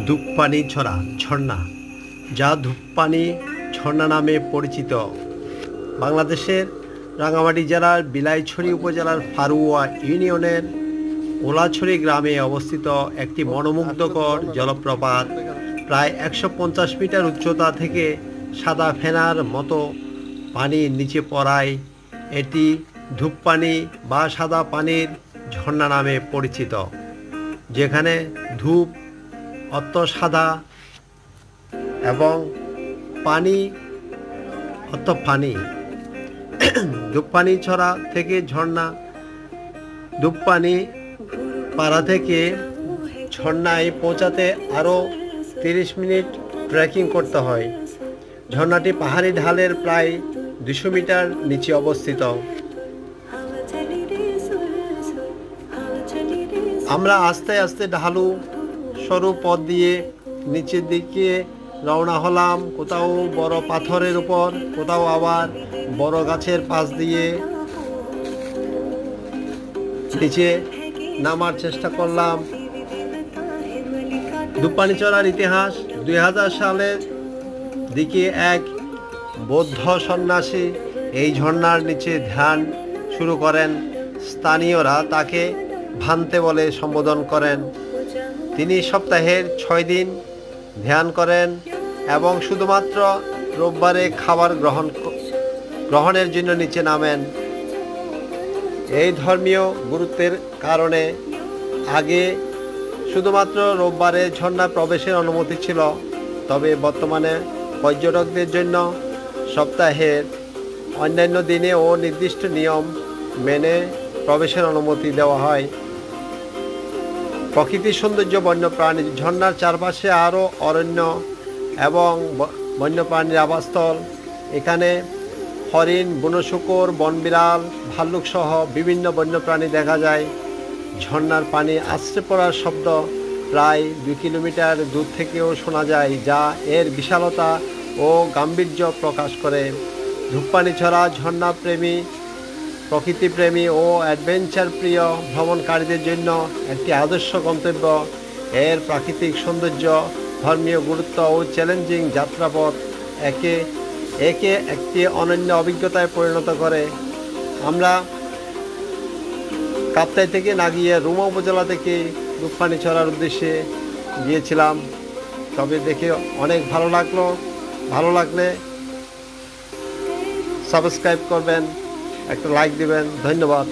ধূপপানি ছড়া ঝর্ণা, যা ধূপপানি ঝর্ণা নামে পরিচিত, বাংলাদেশের রাঙ্গামাটি জেলার বিলাইছড়ি উপজেলার ফারুয়া ইউনিয়নের ওলাছড়ি গ্রামে অবস্থিত একটি মনোমুগ্ধকর জলপ্রপাত। প্রায় ১৫০ মিটার উচ্চতা থেকে সাদা ফেনার মতো পানির নিচে পড়ায় এটি ধূপপানি বা সাদা পানির ঝর্ণা নামে পরিচিত, যেখানে ধূপ অর্থ সাদা এবং পানি অর্থ পানি। ধূপপানি ছড়া থেকে ঝর্ণা, ধূপপানি পাড়া থেকে ঝর্ণায় পৌঁছাতে আরও 30 মিনিট ট্রেকিং করতে হয়। ঝর্ণাটি পাহাড়ি ঢালের প্রায় 200 মিটার নিচে অবস্থিত। আমরা আস্তে আস্তে ঢালু সরু পথ দিয়ে নিচের দিকে রওনা হলাম, কোথাও বড় পাথরের উপর, কোথাও আবার বড় গাছের পাশ দিয়ে নিচে নামার চেষ্টা করলাম। ধূপপানি চড়ার ইতিহাস: 2000 সালের দিকে এক বৌদ্ধ সন্ন্যাসী এই ঝর্ণার নিচে ধ্যান শুরু করেন। স্থানীয়রা তাকে ভান্তে বলে সম্বোধন করেন। তিনি সপ্তাহের 6 দিন ধ্যান করেন এবং শুধুমাত্র রোববারে খাবার গ্রহণের জন্য নিচে নামেন। এই ধর্মীয় গুরুত্বের কারণে আগে শুধুমাত্র রোববারে ঝর্ণা প্রবেশের অনুমতি ছিল, তবে বর্তমানে পর্যটকদের জন্য সপ্তাহের অন্যান্য দিনে ও নির্দিষ্ট নিয়ম মেনে প্রবেশের অনুমতি দেওয়া হয়। প্রকৃতির সৌন্দর্য, বন্যপ্রাণী: ঝর্ণার চারপাশে আরও অরণ্য এবং বন্যপ্রাণীর আবাসস্থল। এখানে হরিণ, বন্য শূকর, বনবিড়াল, ভাল্লুক সহ বিভিন্ন বন্যপ্রাণী দেখা যায়। ঝর্ণার পানি আছড়ে পড়ার শব্দ প্রায় 2 কিলোমিটার দূর থেকেও শোনা যায়, যা এর বিশালতা ও গাম্ভীর্য প্রকাশ করে। ধূপপানি ছড়া ঝর্ণা প্রেমী, প্রকৃতিপ্রেমী ও অ্যাডভেঞ্চার প্রিয় ভ্রমণকারীদের জন্য একটি আদর্শ গন্তব্য। এর প্রাকৃতিক সৌন্দর্য, ধর্মীয় গুরুত্ব ও চ্যালেঞ্জিং যাত্রাপথ একে একটি অনন্য অভিজ্ঞতায় পরিণত করে। আমরা কাপ্তাই থেকে না গিয়ে রুমা উপজেলা থেকে ধূপপানি ছড়ার উদ্দেশ্যে গিয়েছিলাম। তবে দেখে অনেক ভালো লাগলো। ভালো লাগলে সাবস্ক্রাইব করবেন, একটা লাইক দিবেন। ধন্যবাদ।